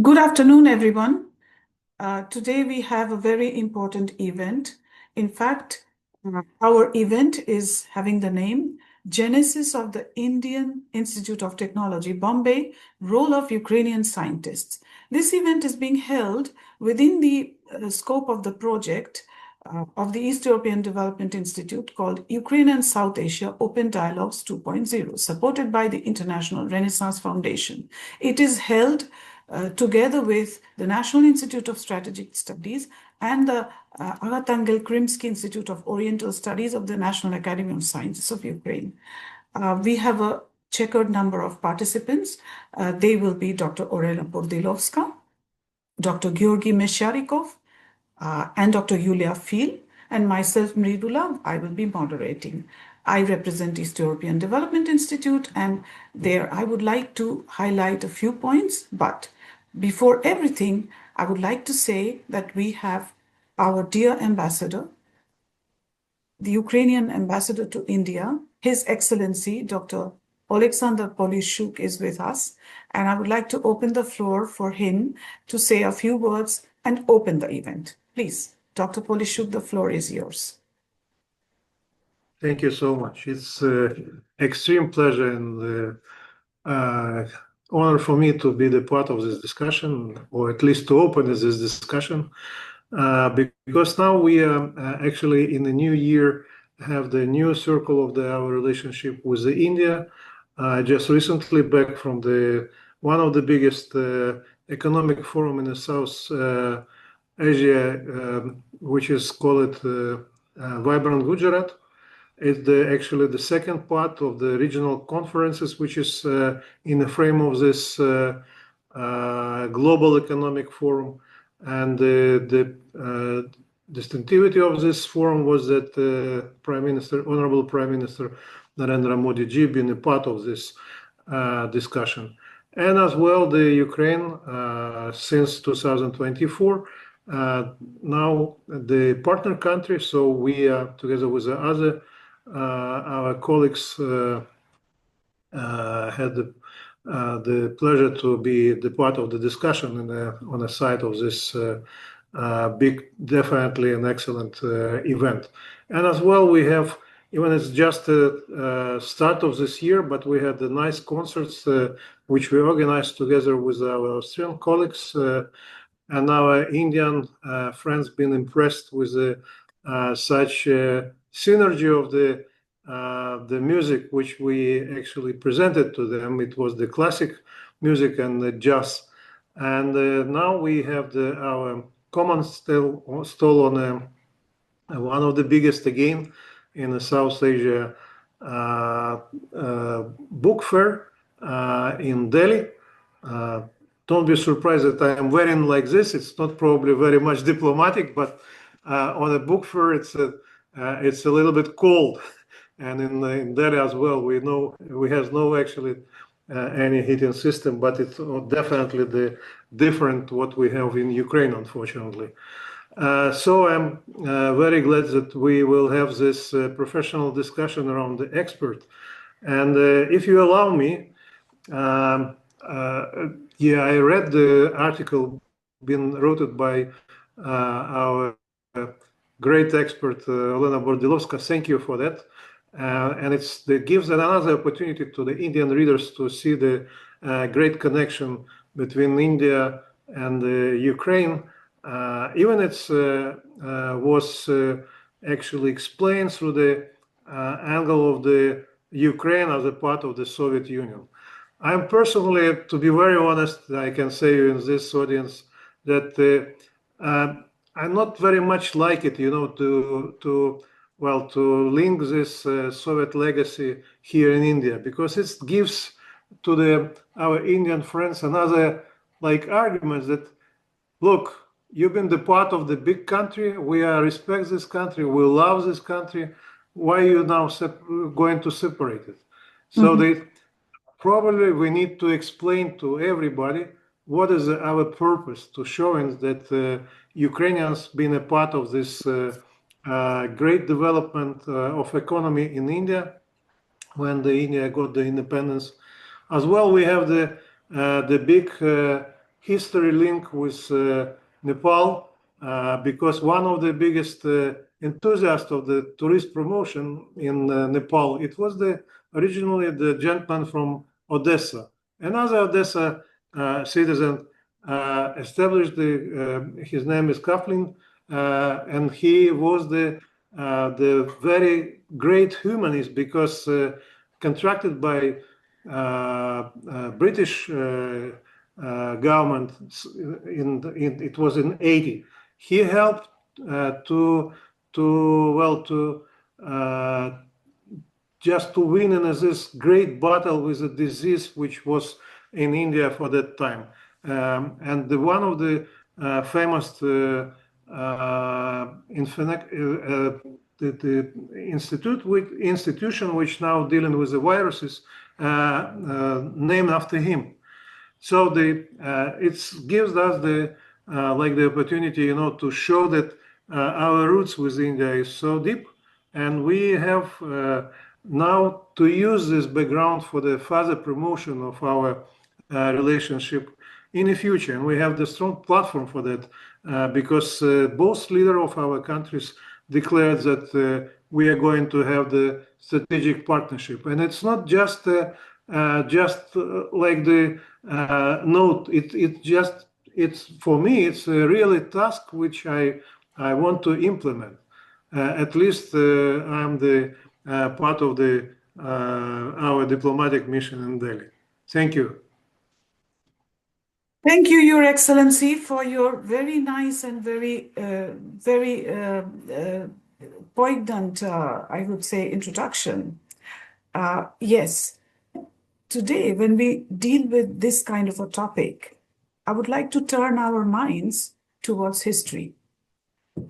Good afternoon, everyone. Today we have a very important event. In fact, our event is having the name Genesis of the Indian Institute of Technology, Bombay, Role of Ukrainian Scientists. This event is being held within the scope of the project of the East European Development Institute called Ukraine and South Asia Open Dialogues 2.0, supported by the International Renaissance Foundation. It is held together with the National Institute of Strategic Studies and the Agatangel Krimsky Institute of Oriental Studies of the National Academy of Sciences of Ukraine. We have a checkered number of participants. They will be Dr. Olena Bordilovska, Dr. Georgiy Meshcheriakov, and Dr. Yulia Fil, and myself, Mridula. I will be moderating. I represent East European Development Institute, and there I would like to highlight a few points, but before everything, I would like to say that we have our dear ambassador, the Ukrainian ambassador to India, His Excellency, Dr. Alexander Polishuk is with us, and I would like to open the floor for him to say a few words and open the event. Please, Dr. Polishuk, the floor is yours. Thank you so much. It's an extreme pleasure and honor for me to be the part of this discussion, or at least to open this discussion, because now we are actually in the new year have the new circle of our relationship with India. Just recently back from one of the biggest economic forum in the South Asia, which is called Vibrant Gujarat. It's actually the second part of the regional conferences, which is in the frame of this global economic forum. And the distinctivity of this forum was that Honorable Prime Minister Narendra Modi ji been a part of this discussion. And as well, the Ukraine, since 2024, now the partner country. So we are together with the other our colleagues had the pleasure to be the part of the discussion on the side of this big, definitely an excellent event. And as well, we have, even it's just the start of this year, but we had the nice concerts which we organized together with our Austrian colleagues, and our Indian friends been impressed with such synergy of the music which we actually presented to them. It was the classic music and the jazz, and now we have our common stall on one of the biggest again in the South Asia book fair in Delhi. Don't be surprised that I am wearing like this. It's not probably very much diplomatic, but on a book fair, it's a little bit cold, and in Delhi as well, we know we have no actually any heating system, but it's definitely the different what we have in Ukraine, unfortunately. So I'm very glad that we will have this professional discussion around the expert. And if you allow me, yeah, I read the article been written by our great expert, Olena Bordilovska. Thank you for that. And it gives another opportunity to the Indian readers to see the great connection between India and Ukraine. Even it was actually explained through the angle of the Ukraine as a part of the Soviet Union. I'm personally, to be very honest, I can say in this audience that I'm not very much like it, you know, to link this Soviet legacy here in India, because it gives to our Indian friends another argument that, look, you've been the part of the big country. We respect this country. We love this country. Why are you now going to separate it? So probably we need to explain to everybody what is our purpose, to showing that Ukrainians been a part of this great development of economy in India when India got the independence. As well, we have the big history link with Nepal, because one of the biggest enthusiasts of the tourist promotion in Nepal, it was originally the gentleman from Odessa. Another Odessa citizen established his name is Kaplan, and he was the very great humanist, because contracted by British government it was in 80. He helped just to win in this great battle with a disease which was in India for that time. And one of the famous the institution which now dealing with the viruses named after him. So it gives us the opportunity, to show that our roots with India is so deep, and we have now to use this background for the further promotion of our relationship in the future. And we have the strong platform for that, because both leaders of our countries declared that we are going to have the strategic partnership. And it's not just like the note. It's for me, it's a really task which I want to implement. At least I'm the part of our diplomatic mission in Delhi. Thank you. Thank you, Your Excellency, for your very nice and very poignant, I would say, introduction. Yes, today, when we deal with this kind of a topic, I would like to turn our minds towards history.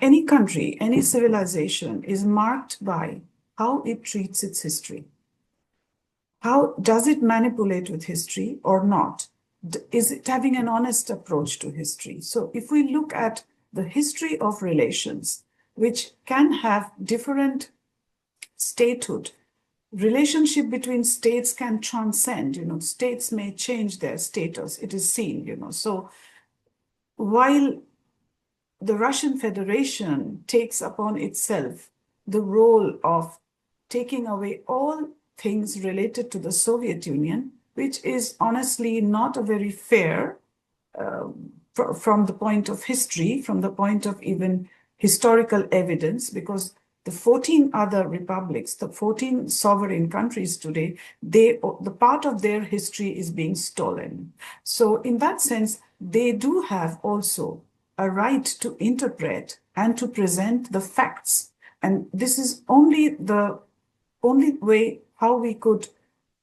Any country, any civilization is marked by how it treats its history. How does it manipulate with history or not? Is it having an honest approach to history? So if we look at the history of relations, which can have different statehood, relationship between states can transcend, states may change their status, it is seen, So while the Russian Federation takes upon itself the role of taking away all things related to the Soviet Union, which is honestly not a very fair from the point of history, from the point of even historical evidence, because the 14 other republics, the 14 sovereign countries today, the part of their history is being stolen. So in that sense, they do have also a right to interpret and to present the facts. And this is the only way how we could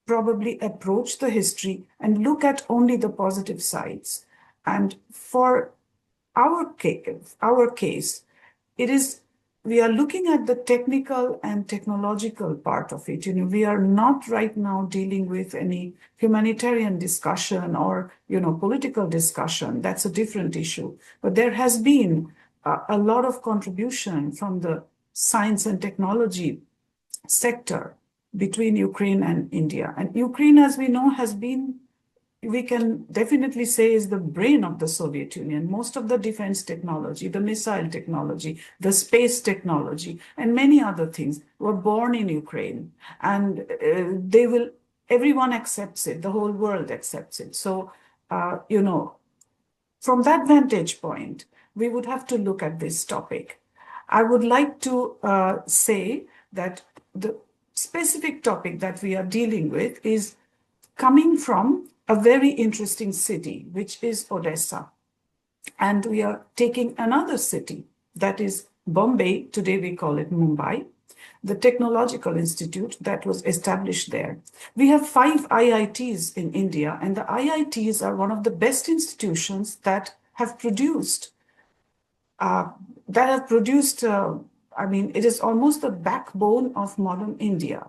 probably approach the history and look at only the positive sides. And for our case, we are looking at the technical and technological part of it. We are not right now dealing with any humanitarian discussion or, political discussion. That's a different issue. But there has been a lot of contribution from the science and technology sector between Ukraine and India. And Ukraine, as we know, has been, we can definitely say, is the brain of the Soviet Union. Most of the defense technology, the missile technology, the space technology, and many other things were born in Ukraine. And everyone accepts it, the whole world accepts it. So, from that vantage point, we would have to look at this topic. I would like to say that the specific topic that we are dealing with is coming from a very interesting city, which is Odessa. And we are taking another city, that is Bombay. Today we call it Mumbai, the technological institute that was established there. We have 5 IITs in India, and the IITs are one of the best institutions that have produced, it is almost the backbone of modern India.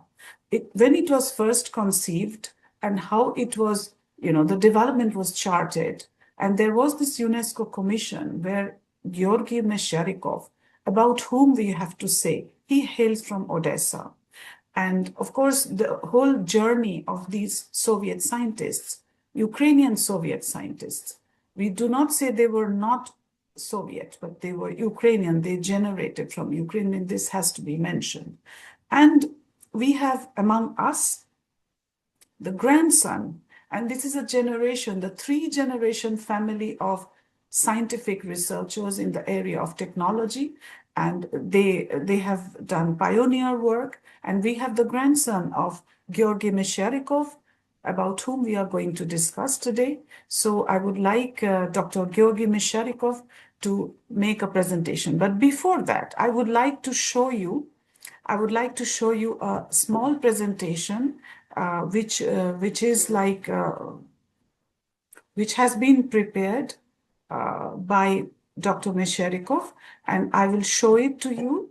When it was first conceived and how it was, the development was charted, and there was this UNESCO commission where Georgiy Meshcheriakov, about whom we have to say, he hails from Odessa. And of course, the whole journey of these Soviet scientists, Ukrainian Soviet scientists, We do not say they were not Soviet, but they were Ukrainian. They generated from Ukraine, and this has to be mentioned. And we have among us the grandson, and this is a generation, the three-generation family of scientific researchers in the area of technology, and they have done pioneer work. And we have the grandson of Georgiy Meshcheriakov, about whom we are going to discuss today. So I would like Dr. Georgiy Meshcheriakov to make a presentation. But before that, I would like to show you a small presentation which has been prepared by Dr. Meshcheriakov, and I will show it to you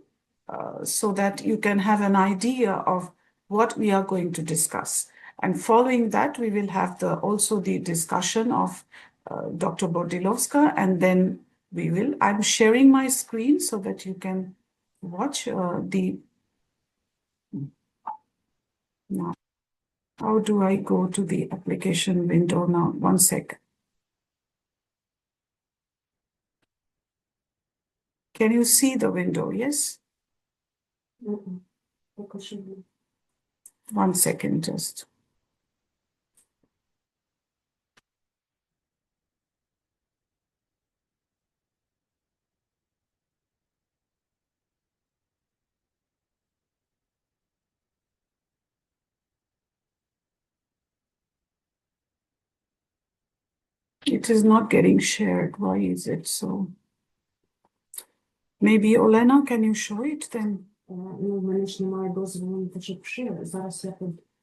so that you can have an idea of what we are going to discuss. And following that, we will have also the discussion of Dr. Bordilovska, and then I'm sharing my screen so that you can watch now. How do I go to the application window now? 1 second. Can you see the window? Yes? 1 second, just. It is not getting shared. Why is it so? Maybe Olena, can you show it then? Ну, в мене ж немає дозволу, щоб шире. Зараз я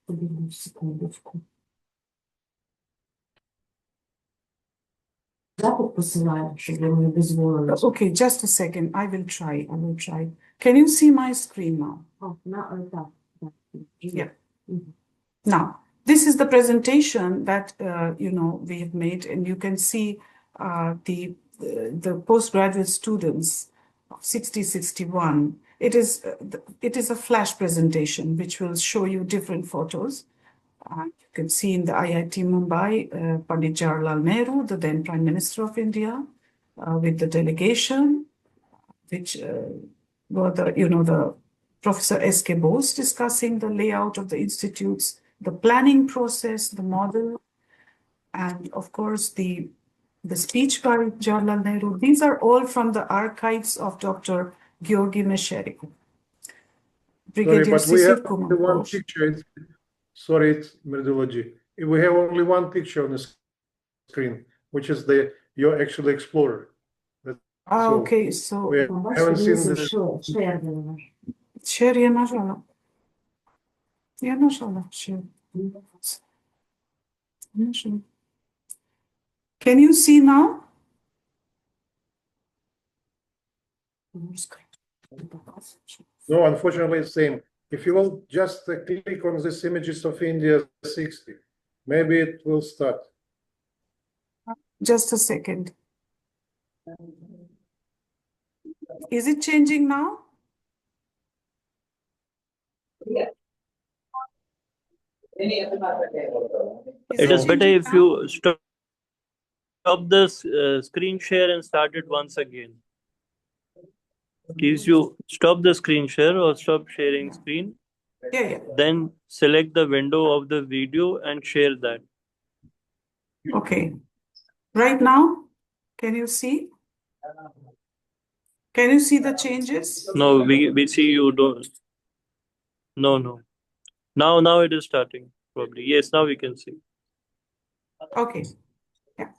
побігну секундочку. Запит посилаю, щоб ви мені дозволили. Okay, just a second. I will try. Can you see my screen now? Так. Yeah. Now, this is the presentation that we have made, and you can see the postgraduate students of 6061. It is a flash presentation which will show you different photos. You can see in the IIT Mumbai, Pandit Jawaharlal Nehru, the then Prime Minister of India, with the delegation, which were the Professor S.K. Bose discussing the layout of the institutes, the planning process, the model, and of course the speech by Jawaharlal Nehru. These are all from the archives of Dr. Georgiy Meshcheriakov. Brigadier Sisir Kumar Bose. Sorry, it's methodology. We have only one picture on the screen, which is your actual explorer. Okay, so we haven't seen the share. Я нажала. Share. Can you see now? No, unfortunately, it's same. If you will just click on this images of India 60, maybe it will start. Just a second. Is it changing now? Yeah. It is better if you stop the screen share and start it once again. Please, you stop the screen share or stop sharing screen. Yeah. Then select the window of the video and share that. Okay. Right now, can you see? Can you see the changes? No, we see you don't. No. Now it is starting, probably. Yes, now we can see. Okay. Yeah.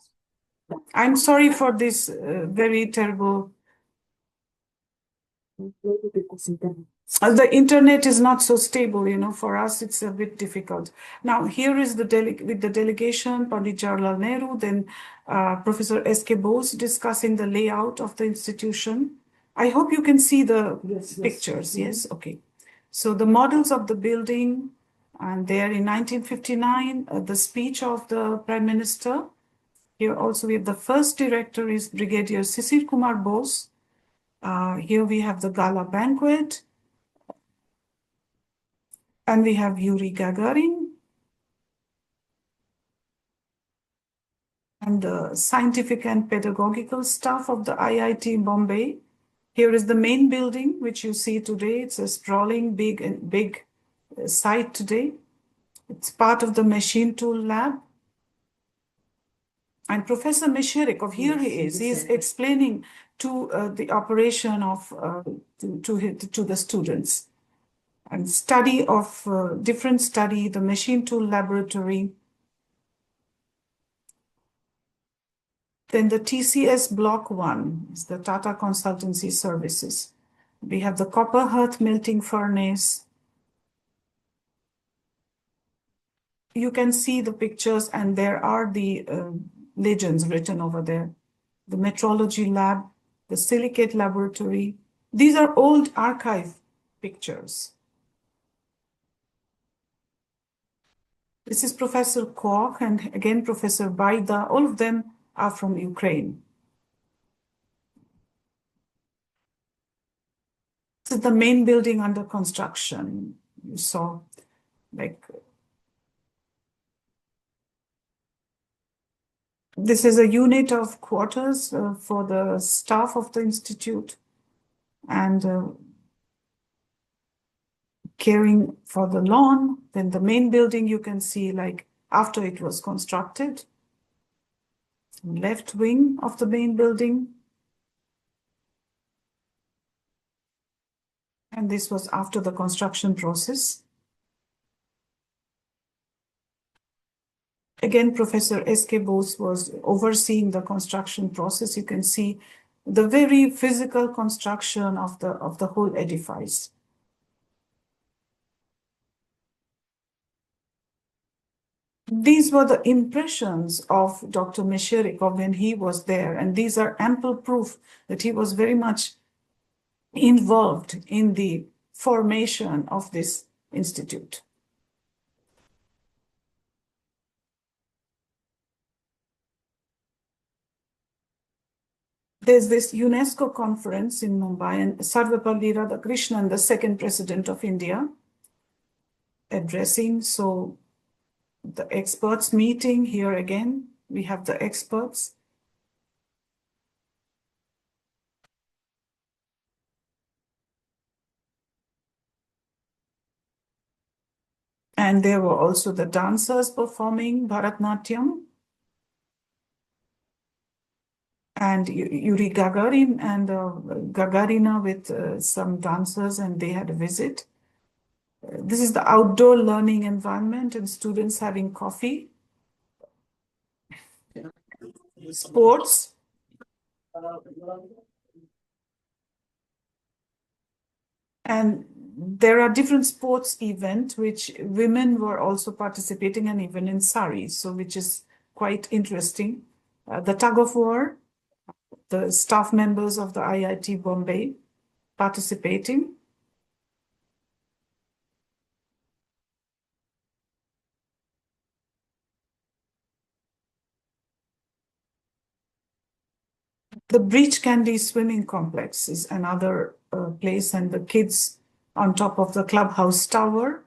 I'm sorry for this very terrible. The internet is not so stable, for us it's a bit difficult. Now here is with the delegation, Pandit Jawaharlal Nehru, then Professor S.K. Bose discussing the layout of the institution. I hope you can see the pictures, yes? Okay. So the models of the building, and there in 1959, the speech of the Prime Minister. Here also we have the first director is Brigadier Sisir Kumar Bose. Here we have the gala banquet. And we have Yuri Gagarin. and the scientific and pedagogical staff of the IIT Bombay. Here is the main building, which you see today. It's a sprawling, big site today. It's part of the machine tool lab. And Professor Meshcheriakov, here he is. He's explaining to the operation of to the students. And study of different study, the machine tool laboratory. Then the TCS Block 1 is the Tata Consultancy Services. We have the copper hearth melting furnace. You can see the pictures, and there are the legends written over there. The metrology lab, the silicate laboratory. These are old archive pictures. This is Professor Koch and again Professor Baida. All of them are from Ukraine. This is the main building under construction. You saw, like, this is a unit of quarters for the staff of the institute and caring for the lawn. Then the main building you can see, like, after it was constructed. Left wing of the main building. And this was after the construction process. Again, Professor S.K. Bose was overseeing the construction process. You can see the very physical construction of the whole edifice. These were the impressions of Dr. Meshcheriakov when he was there, and these are ample proof that he was very much involved in the formation of this institute. There's this UNESCO conference in Mumbai, and Sarvepalli Radhakrishnan, the second president of India, addressing. So the experts meeting here again, we have the experts. And there were also the dancers performing Bharatnatyam. And Yuri Gagarin and Gagarina with some dancers, and they had a visit. This is the outdoor learning environment and students having coffee. Sports. And there are different sports events which women were also participating, and even in saris, so which is quite interesting. The tug of war, the staff members of the IIT Bombay participating. The Breach Candy Swimming Complex is another place, and the kids on top of the clubhouse tower.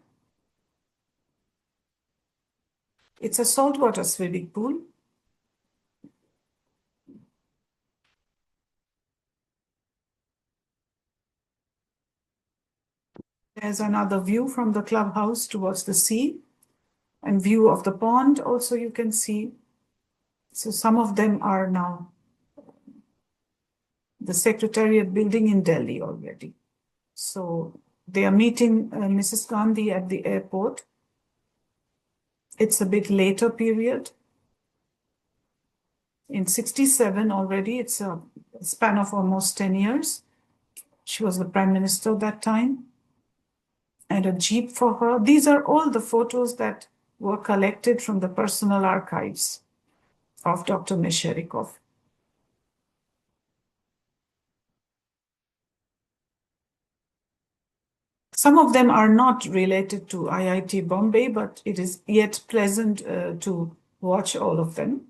It's a saltwater swimming pool. There's another view from the clubhouse towards the sea, and view of the pond also you can see. So some of them are now the Secretariat building in Delhi already. So they are meeting Mrs. Gandhi at the airport. It's a bit later period. In 67 already, it's a span of almost 10 years. She was the prime minister that time. And a jeep for her. These are all the photos that were collected from the personal archives of Dr. Meshcheriakov. Some of them are not related to IIT Bombay, but it is yet pleasant to watch all of them.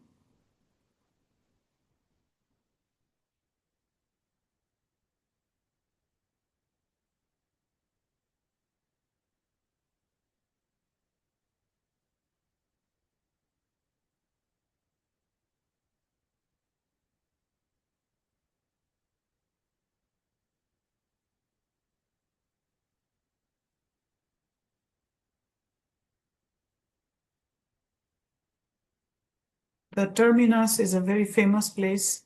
The terminus is a very famous place.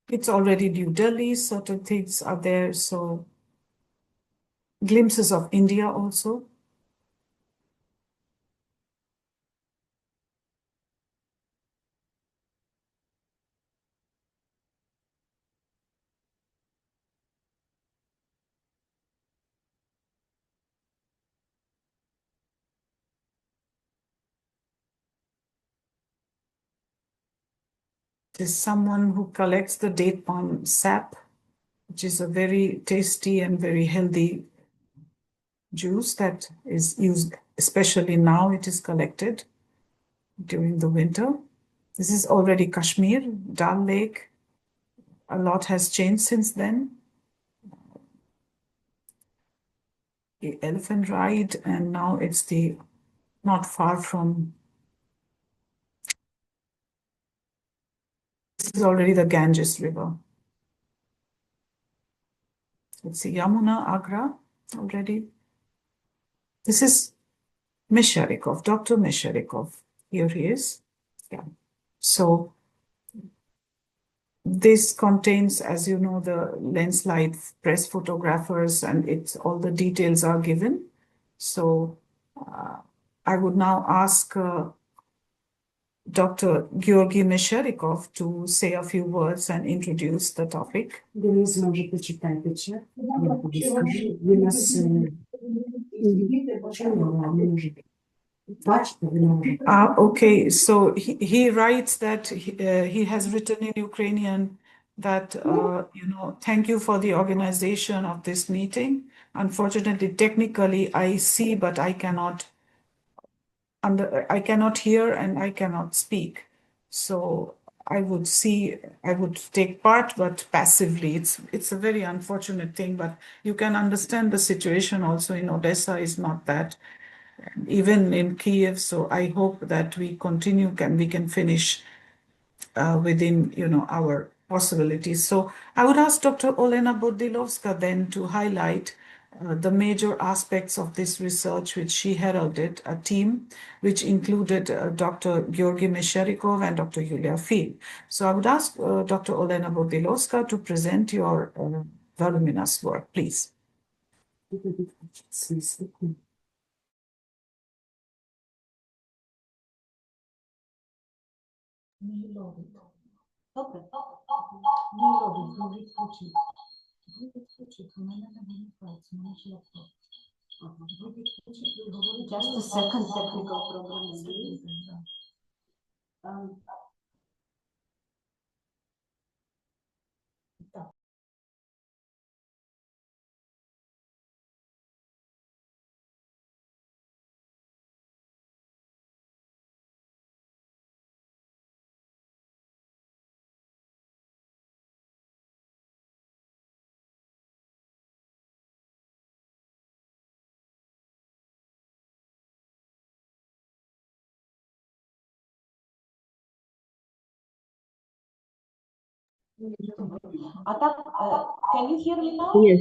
It's already New Delhi, certain things are there, so glimpses of India also. There's someone who collects the date palm sap, which is a very tasty and very healthy juice that is used, especially now it is collected during the winter. This is already Kashmir, Dal Lake. A lot has changed since then. The elephant ride, and now it's the not far from. This is already the Ganges River. Let's see, Yamuna, Agra already. This is Meshcheriakov, Dr. Meshcheriakov. Here he is. Yeah. So this contains, as you know, the landslide press photographers, and it's all the details are given. So I would now ask Dr. Georgiy Meshcheriakov to say a few words and introduce the topic. Денис, може, почитайте, я тобі скажу. Ви нас чули, а не можете. Бачите, ви не можете. Okay, so he writes that he has written in Ukrainian that, thank you for the organization of this meeting. Unfortunately, technically, I see, but I cannot hear and I cannot speak. So I would take part, but passively. It's a very unfortunate thing, but you can understand the situation also in Odesa is not that, even in Kiev. So I hope that we can finish within, our possibilities. So I would ask Dr. Olena Bordilovska then to highlight the major aspects of this research, which she heralded, a team which included Dr. Georgiy Meshcheriakov and Dr. Yulia Fil. So I would ask Dr. Olena Bordilovska to present your voluminous work, please. Just a second, technical problem. Can you hear me now? Yes.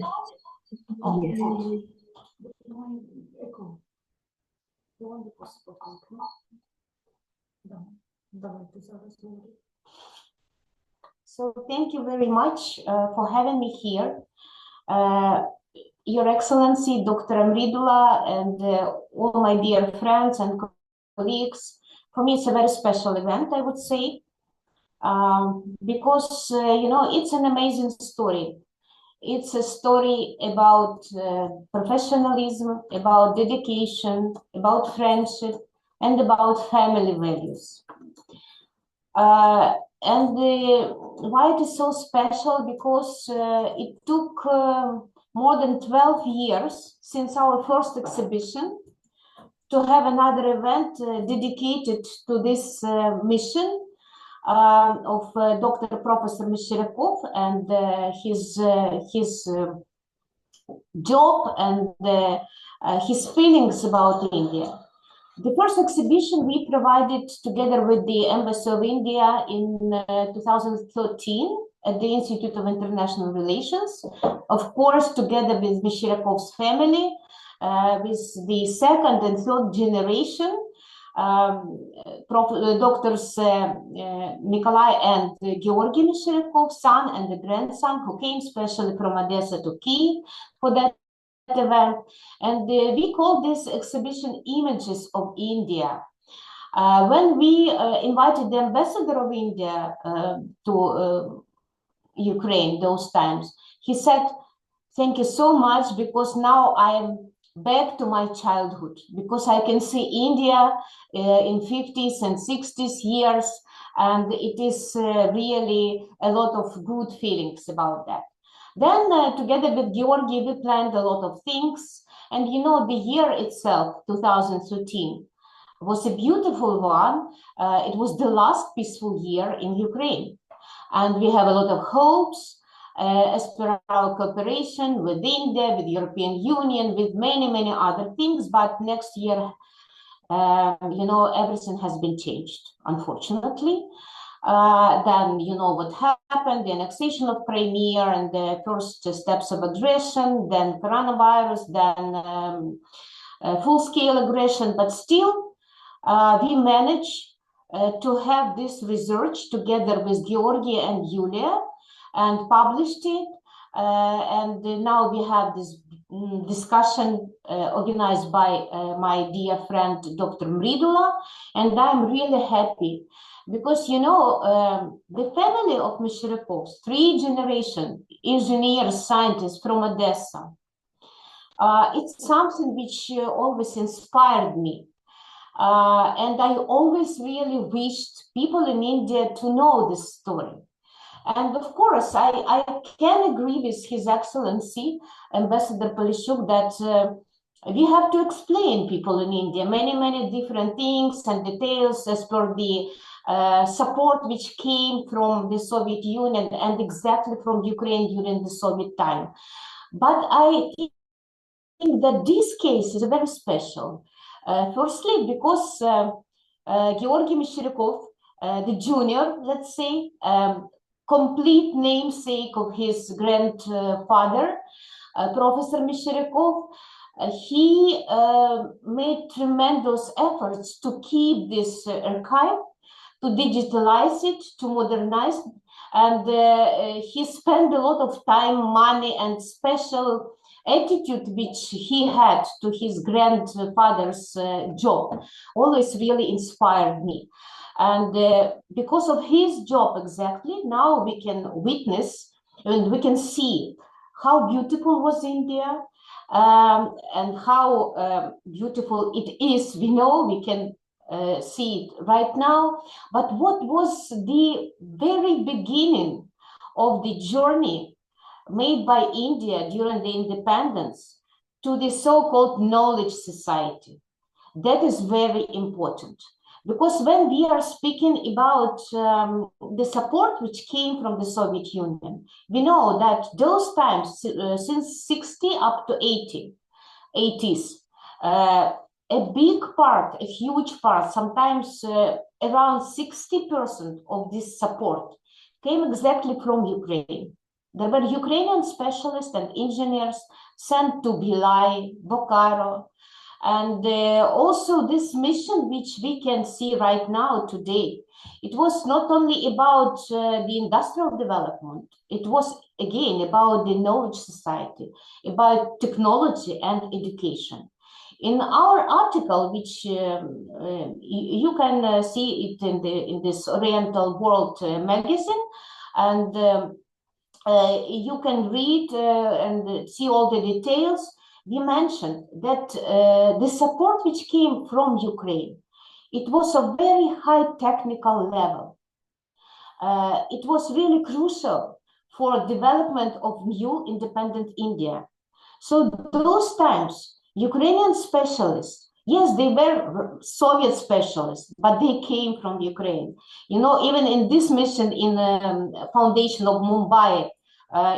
So thank you very much for having me here. Your Excellency, Dr. Amridula, and all my dear friends and colleagues. For me, it's a very special event, I would say, because, it's an amazing story. It's a story about professionalism, about dedication, about friendship, and about family values. And why it is so special? Because it took more than 12 years since our first exhibition to have another event dedicated to this mission of Dr. Professor Meshcheriakov and his job and his feelings about India. The first exhibition we provided together with the Embassy of India in 2013 at the Institute of International Relations, of course, together with Meshcheriakov's family, with the second and third generation, doctors Nikolai and Georgiy Meshcheriakov, son and the grandson, who came specially from Odesa to Kyiv for that event. And we call this exhibition Images of India. When we invited the ambassador of India to Ukraine those times, he said, "Thank you so much, because now I'm back to my childhood, because I can see India in 50s and 60s years, and it is really a lot of good feelings about that." Then together with Georgiy, we planned a lot of things. And you know, the year itself, 2013, was a beautiful one. It was the last peaceful year in Ukraine. And we have a lot of hopes as per our cooperation with India, with the European Union, with many, many other things. But next year, you know, everything has been changed, unfortunately. Then you know what happened, the annexation of Crimea and the first steps of aggression, then coronavirus, then full-scale aggression. But still, we managed to have this research together with Georgiy and Yulia and published it. And now we have this discussion organized by my dear friend, Dr. Mridula, and I'm really happy. Because, you know, the family of Meshcheriakov, 3-generation engineers, scientists from Odesa, it's something which always inspired me. And I always really wished people in India to know this story. And of course, I can agree with His Excellency, Ambassador Polishuk, that we have to explain people in India many, many different things and details as per the support which came from the Soviet Union and exactly from Ukraine during the Soviet time. But I think that this case is very special. Firstly, because Georgiy Meshcheriakov, the junior, let's say, complete namesake of his grandfather, Professor Meshcheriakov, he made tremendous efforts to keep this archive, to digitalize it, to modernize, and he spent a lot of time, money, and special attitude which he had to his grandfather's job always really inspired me. And because of his job exactly, now we can witness and we can see how beautiful was India, and how beautiful it is. We know, we can see it right now. But what was the very beginning of the journey made by India during the independence to the so-called knowledge society? That is very important. Because when we are speaking about the support which came from the Soviet Union, we know that those times, since 60 up to 80s, a big part, a huge part, sometimes around 60% of this support came exactly from Ukraine. There were Ukrainian specialists and engineers sent to Bilai, Bokaro, and also this mission which we can see right now today. It was not only about the industrial development, it was again about the knowledge society, about technology and education. In our article, which you can see it in this Oriental World magazine, and you can read and see all the details. We mentioned that the support which came from Ukraine, it was a very high technical level. It was really crucial for development of new independent India. So those times, Ukrainian specialists Yes, they were Soviet specialists, but they came from Ukraine. You know, even in this mission in the foundation of Mumbai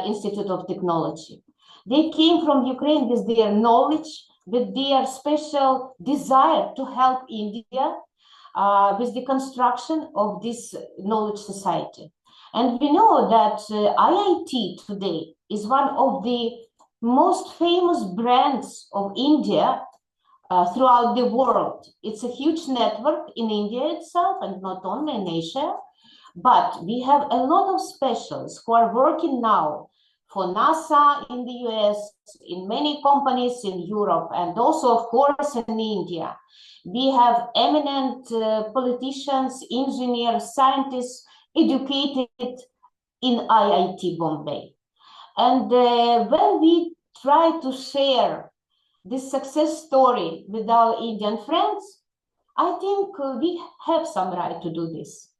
Institute of Technology, they came from Ukraine with their knowledge, with their special desire to help India with the construction of this knowledge society. And we know that IIT today is one of the most famous brands of India throughout the world. It's a huge network in India itself and not only in Asia, but we have a lot of specialists who are working now for NASA in the US, in many companies in Europe, and also, of course, in India. We have eminent politicians, engineers, scientists educated in IIT Bombay. And when we try to share this success story with our Indian friends, I think we have some right to do this.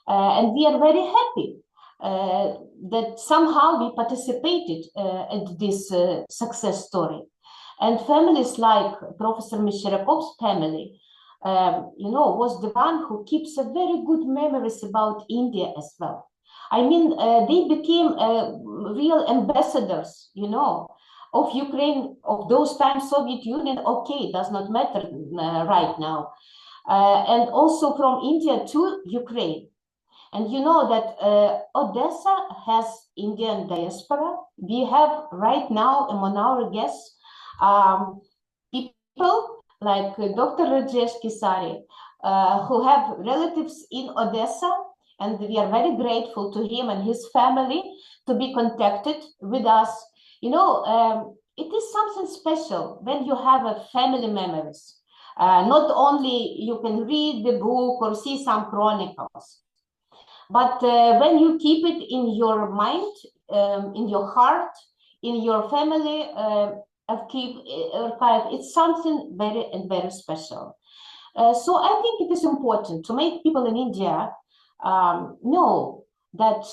And we are very happy that somehow we participated in this success story. And families like Professor Meshcheriakov's family, you know, was the one who keeps a very good memories about India as well. I mean, they became real ambassadors, you know, of Ukraine, of those times Soviet Union, okay, does not matter right now. And also from India to Ukraine. And you know that Odesa has Indian diaspora. We have right now among our guests people like Dr. Rajesh Kesari, who have relatives in Odessa, and we are very grateful to him and his family to be contacted with us. You know, it is something special when you have a family memories. Not only you can read the book or see some chronicles, but when you keep it in your mind, in your heart, in your family archive, it's something very special. So I think it is important to make people in India know that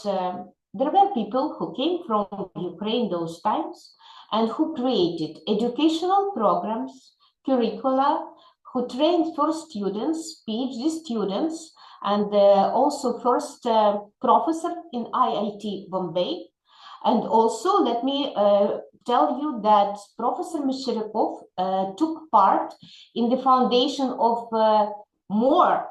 there were people who came from Ukraine those times and who created educational programs, curricula, who trained first students, PhD students, and also first professor in IIT Bombay. And also, let me tell you that Professor Meshcheriakov took part in the foundation of more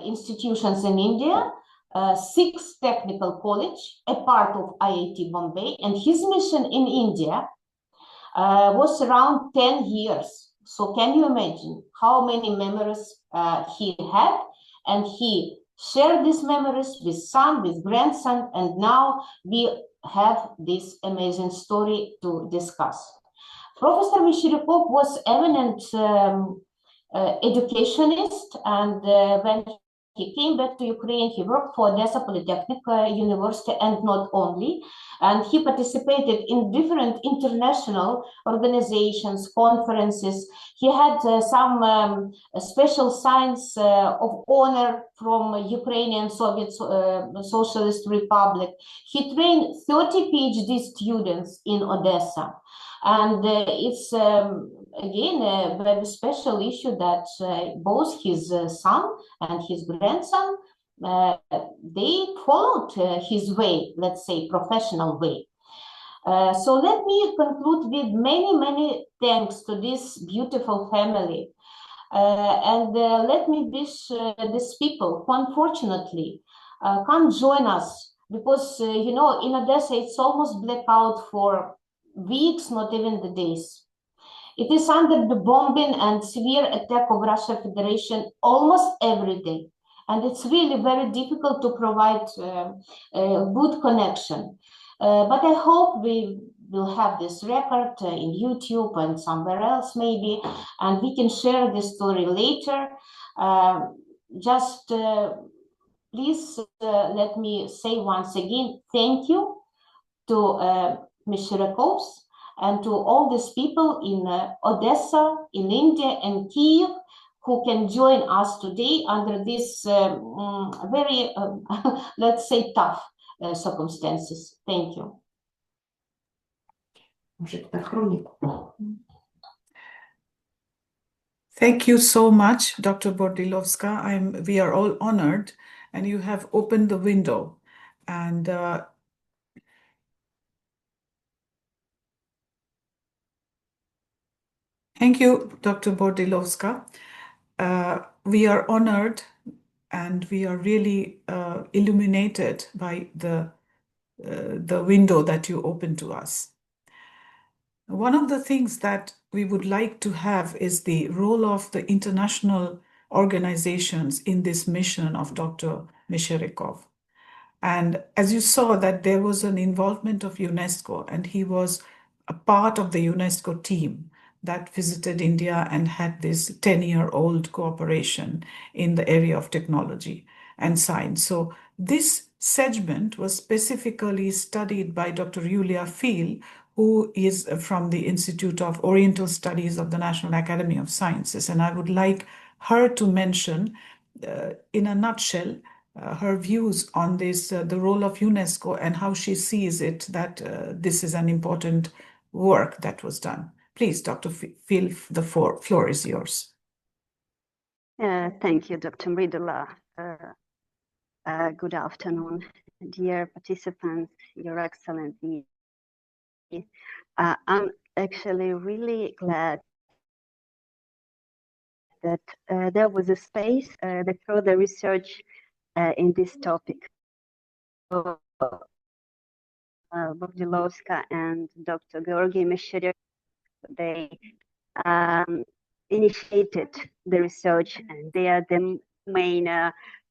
institutions in India, 6 technical college, a part of IIT Bombay, and his mission in India was around 10 years. So can you imagine how many memories he had? And he shared these memories with son, with grandson, and now we have this amazing story to discuss. Professor Meshcheriakov was eminent educationist, and when he came back to Ukraine, he worked for Odesa Polytechnic University, and not only, and he participated in different international organizations, conferences. He had some special signs of honor from Ukrainian Soviet Socialist Republic. He trained 30 PhD students in Odessa. And it's, again, a very special issue that both his son and his grandson, they followed his way, let's say, professional way. So let me conclude with many thanks to this beautiful family. And let me wish these people who unfortunately can't join us because, you know, in Odessa, it's almost blackout for weeks, not even the days. It is under the bombing and severe attack of Russia Federation almost every day. And it's really very difficult to provide a good connection. But I hope we will have this record in YouTube and somewhere else maybe, and we can share this story later. Just please let me say once again, thank you to Meshcheriakovs and to all these people in Odessa, in India and Kiev who can join us today under these very, let's say, tough circumstances. Thank you. Thank you so much, Dr. Bordilovska. We are all honored, and you have opened the window. And thank you, Dr. Bordilovska. We are honored, and we are really illuminated by the window that you opened to us. One of the things that we would like to have is the role of the international organizations in this mission of Dr. Meshcheriakov. And as you saw, that there was an involvement of UNESCO, and he was a part of the UNESCO team that visited India and had this 10-year-old cooperation in the area of technology and science. So this segment was specifically studied by Dr. Yulia Fil, who is from the Institute of Oriental Studies of the National Academy of Sciences. And I would like her to mention, in a nutshell, her views on this, the role of UNESCO, and how she sees it, that this is an important work that was done. Please, Dr. Fil, the floor is yours. Thank you, Dr. Mridula. Good afternoon, dear participants, Your Excellency. I'm actually really glad that there was a space that further research in this topic. Bordilovska and Dr. Georgiy Meshcheriakov, they initiated the research, and they are the main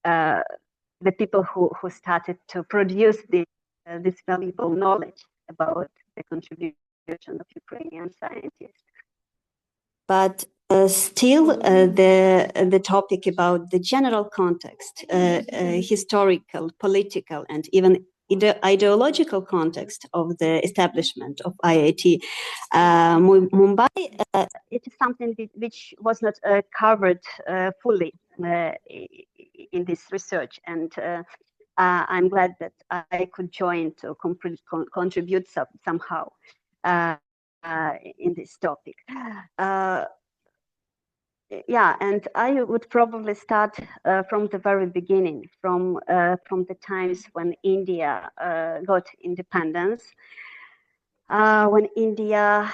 the people who started to produce this valuable knowledge about the contribution of Ukrainian scientists. But still, the topic about the general context, historical, political, and even ideological context of the establishment of IIT Mumbai, it is something which was not covered fully in this research, and I'm glad that I could join to contribute somehow in this topic. Yeah, and I would probably start from the very beginning, from the times when India got independence, when India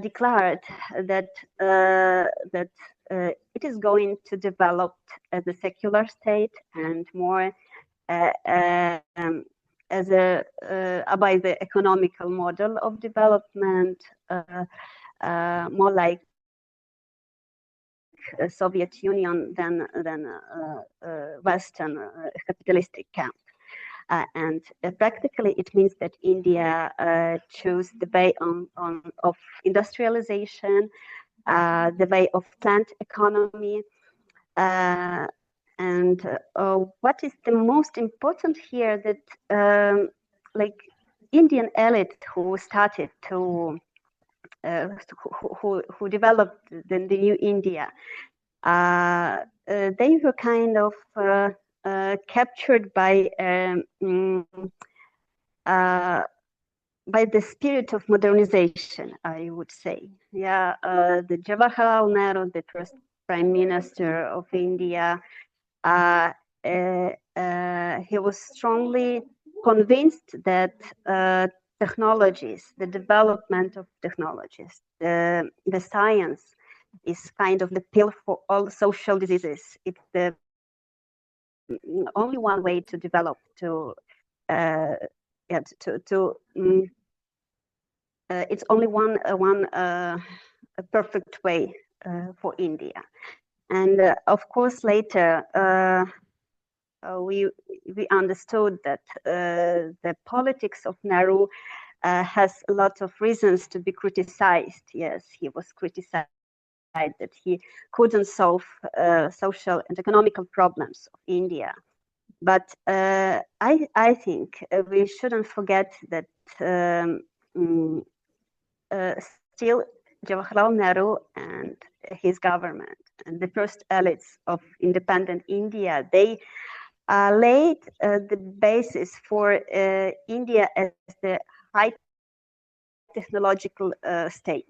declared that it is going to develop as a secular state and more as by the economical model of development, more like Soviet Union than Western capitalistic camp. And practically it means that India chose the way of industrialization, the way of plant economy. And what is the most important here, that like Indian elite who started to who developed the new India, they were kind of captured by the spirit of modernization, I would say. Yeah, the Jawaharlal Nehru, the first Prime Minister of India, he was strongly convinced that technologies, the development of technologies, the science is kind of the pill for all social diseases. It's the only one way to develop, it's only one a perfect way for India. And of course, later we understood that the politics of Nehru has a lot of reasons to be criticized. Yes, he was criticized that he couldn't solve social and economical problems of India. But I think we shouldn't forget that still Jawaharlal Nehru and his government and the first elites of independent India, they laid the basis for India as the high technological state.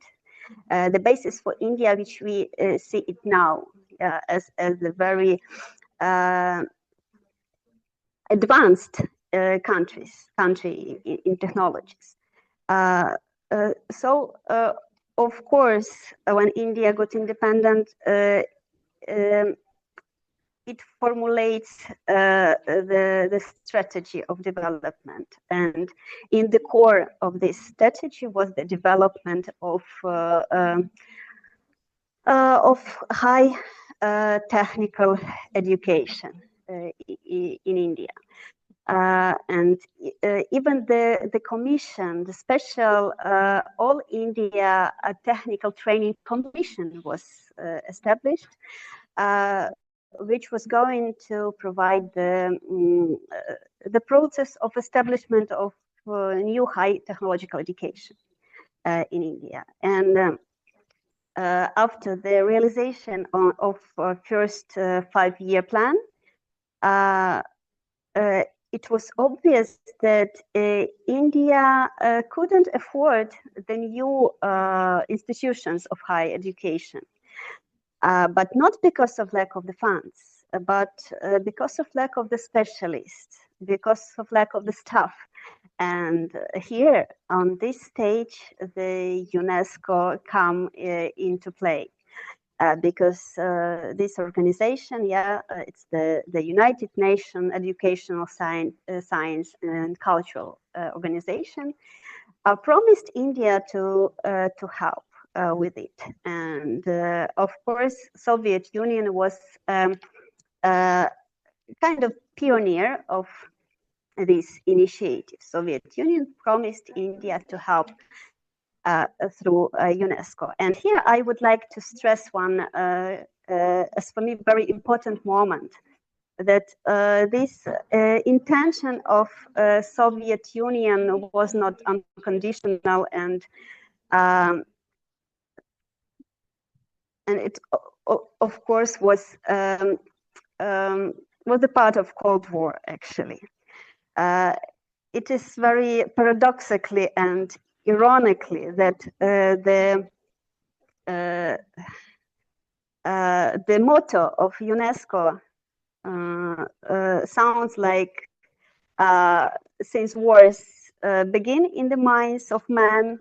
the basis for India, which we see it now as a very advanced country in technologies. So, of course, when India got independent, it formulates the strategy of development, and in the core of this strategy was the development of high technical education in India. And even the commission, the special All India Technical Training Commission was established, which was going to provide the process of establishment of new high technological education in India. And after the realization of first 5-year plan, it was obvious that India couldn't afford the new institutions of higher education, but not because of lack of the funds, but because of lack of the specialists, because of lack of the staff. And here on this stage, the UNESCO come into play. Because this organization, it's the United Nations Educational Science and Cultural Organization, promised India to help with it. And of course, Soviet Union was kind of pioneer of this initiative. Soviet Union promised India to help through UNESCO. And here I would like to stress one, as for me, very important moment, that this intention of Soviet Union was not unconditional, and it, of course, was a part of Cold War, actually. It is very paradoxically and ironically that the motto of UNESCO sounds like since wars begin in the minds of man,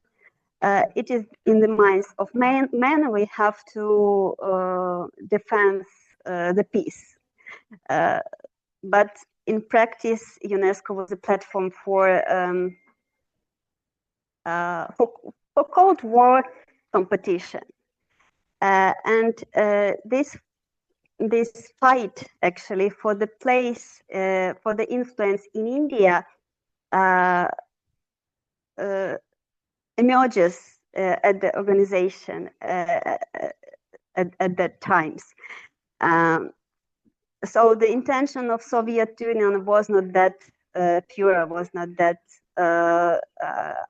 it is in the minds of men we have to defend the peace. But in practice, UNESCO was a platform for Cold War competition, and this fight actually for the place, for the influence in India emerges at the organization at that times. So the intention of Soviet Union was not that pure, was not that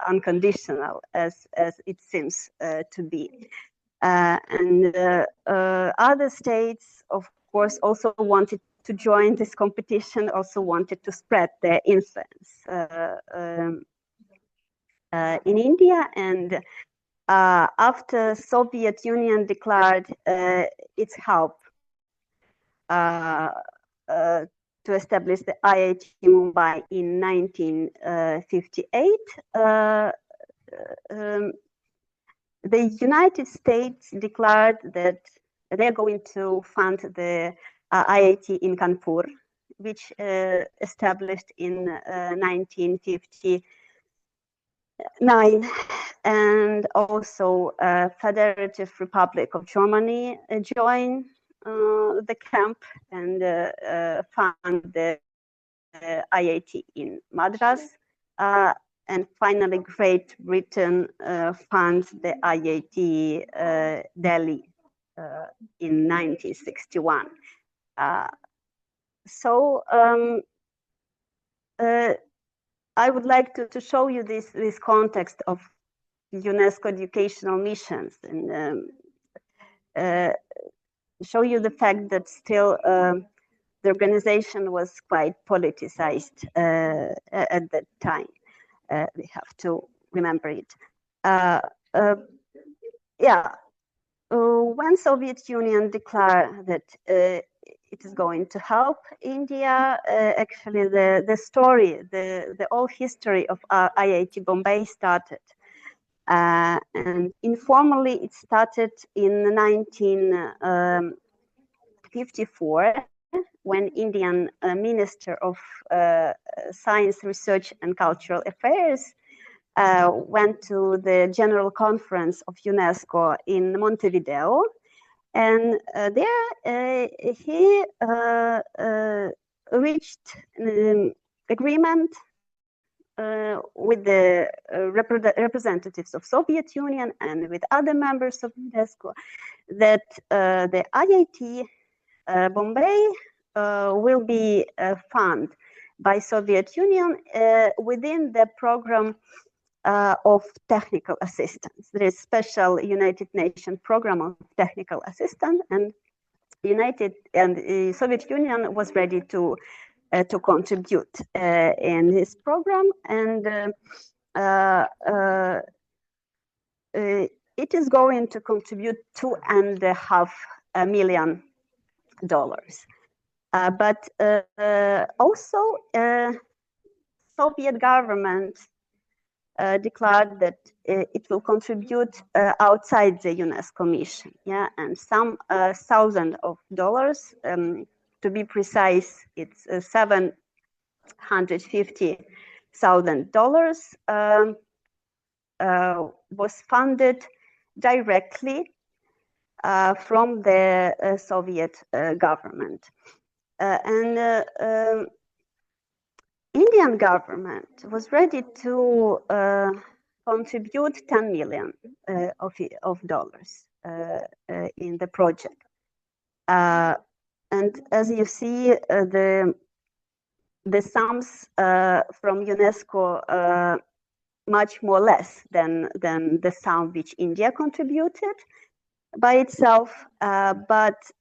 unconditional as it seems to be. And other states, of course, also wanted to join this competition, also wanted to spread their influence in India. And after Soviet Union declared its help to establish the IIT Mumbai in 1958, the United States declared that they're going to fund the IIT in Kanpur, which established in 1959, and also Federative Republic of Germany joined the camp and fund the IIT in Madras, and finally Great Britain funds the IIT Delhi in 1961. So I would like to show you this context of UNESCO educational missions, and show you the fact that still the organization was quite politicized at that time. We have to remember it. when Soviet Union declared that it is going to help India, actually the story, the whole history of IIT Bombay started. And informally, it started in 1954, when Indian Minister of Science, Research and Cultural Affairs went to the General Conference of UNESCO in Montevideo. And there he reached an agreement with the representatives of Soviet Union and with other members of UNESCO that the IIT Bombay will be funded by Soviet Union within the program of technical assistance. There is special United Nations program of technical assistance, and Soviet Union was ready to contribute in this program, and it is going to contribute $2.5 million. But also, Soviet government declared that it will contribute outside the UNESCO mission, and some $1,000, to be precise, it's $750,000 was funded directly from the Soviet government. And Indian government was ready to contribute $10 million of dollars in the project. And as you see, the sums from UNESCO much more less than the sum which India contributed by itself, but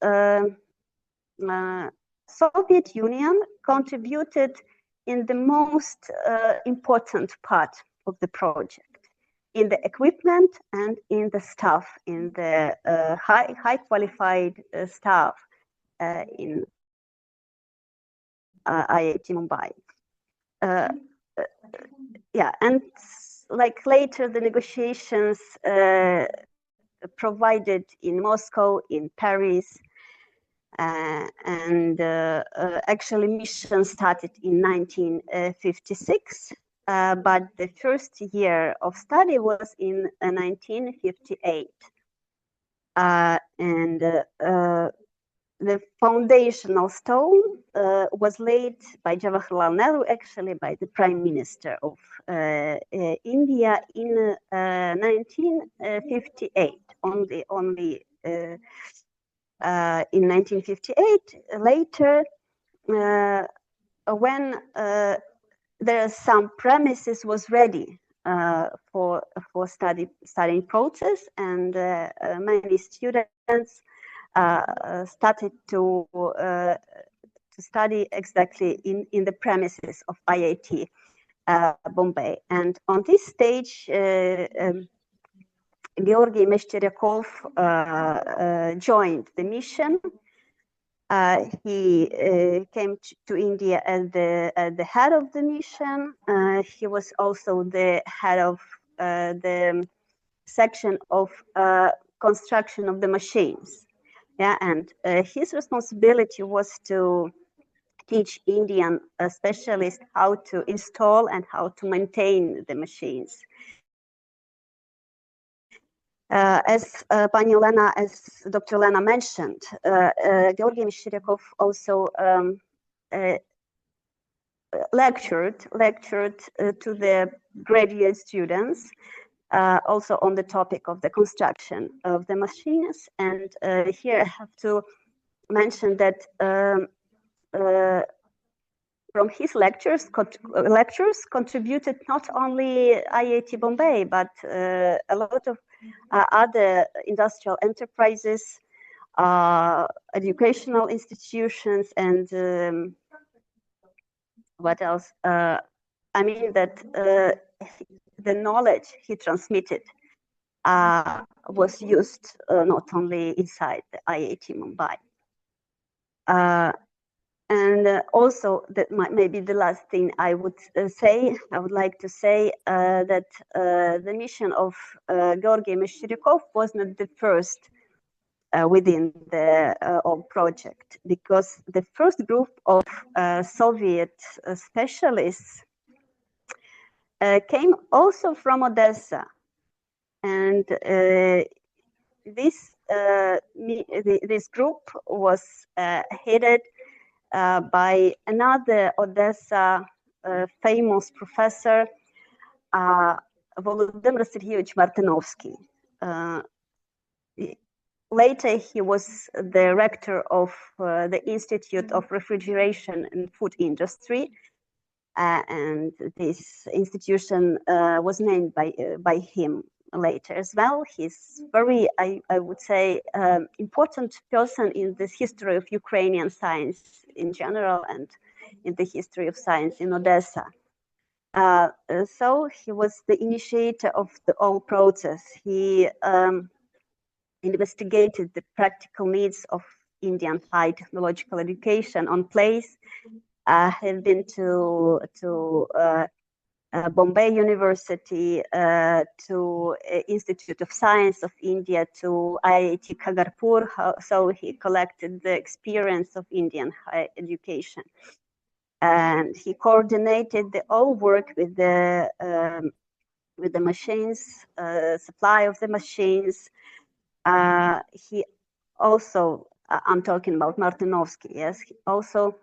Soviet Union contributed in the most important part of the project, in the equipment and in the staff, in the high qualified staff in IIT Mumbai. And like later the negotiations provided in Moscow, in Paris, and actually mission started in 1956, but the first year of study was in 1958. And the foundational stone was laid by Jawaharlal Nehru, actually by the Prime Minister of India in 1958. Only in 1958, later, when there are some premises was ready for studying process, and many students started to study exactly in the premises of IIT Bombay. And on this stage, Georgiy Meshcheriakov joined the mission. He came to India as the head of the mission. He was also the head of the section of construction of the machines. And his responsibility was to teach Indian specialists how to install and how to maintain the machines. As Pani Olena, as Dr. Olena mentioned, Georgiy Meshcheriakov also lectured to the graduate students, also on the topic of the construction of the machines. And here I have to mention that from his lectures contributed not only IIT Bombay, but a lot of other industrial enterprises, educational institutions, and what else? I mean that the knowledge he transmitted was used not only inside the IIT Mumbai. And also, that maybe the last thing I would like to say that the mission of Georgiy Meshcheriakov was not the first within the old project, because the first group of Soviet specialists came also from Odessa, and this group was headed by another Odessa famous professor, Volodymyr Sergeyevich Martinovsky. Later, he was the rector of the Institute of Refrigeration and Food Industry, and this institution was named by him later as well. He's very, I would say, important person in this history of Ukrainian science in general and in the history of science in Odessa. So he was the initiator of the whole process. He investigated the practical needs of Indian high technological education on place. Have been to Bombay University, to Institute of Science of India, to IIT Kharagpur. So he collected the experience of Indian higher education, and he coordinated the whole work with the machines, supply of the machines. He also, I'm talking about Martinovsky. Yes, he also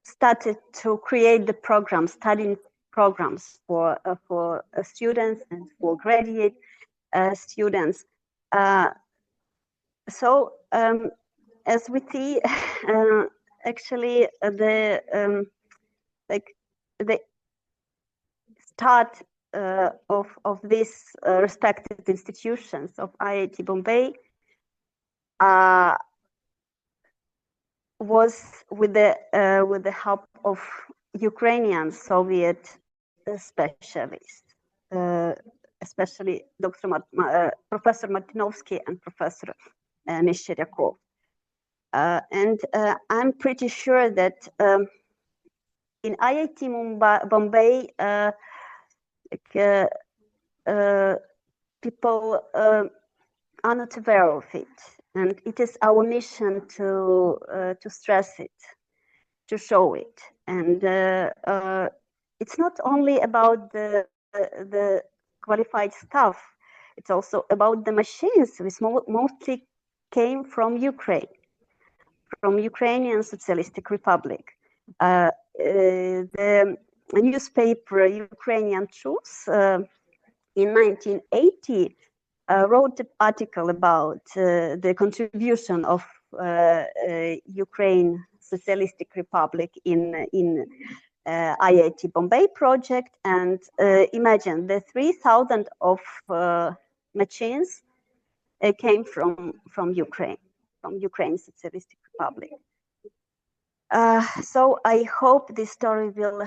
started to create the programs, studying programs for students and for graduate students. So as we see, actually the start of these respected institutions of IIT Bombay was with the help of Ukrainian Soviet specialists, especially Professor Martinovsky and Professor Meshcheriakov. And I'm pretty sure that in IIT Bombay, people are not aware of it. And it is our mission to stress it, to show it. And it's not only about the qualified staff, it's also about the machines, which mostly came from Ukraine, from Ukrainian Socialistic Republic. The newspaper Ukrainian Truth in 1980 wrote an article about the contribution of Ukraine Socialistic Republic in IIT Bombay project, and imagine the 3,000 of machines came from Ukraine, from Ukraine Socialistic Republic. So I hope this story will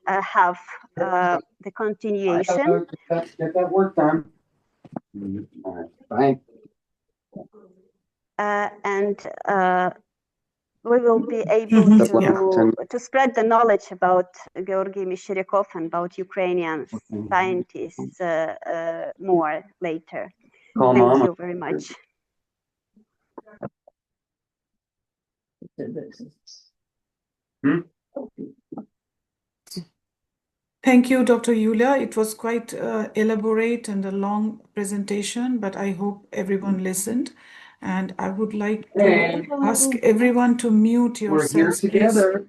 have the continuation. Get that work done. Fine. And we will be able to spread the knowledge about Georgiy Meshcheriakov and about Ukrainian scientists more later. Thank you very much. Thank you, Dr. Yulia. It was quite elaborate and a long presentation, but I hope everyone listened. And I would like to ask everyone to mute yourself. We're here together.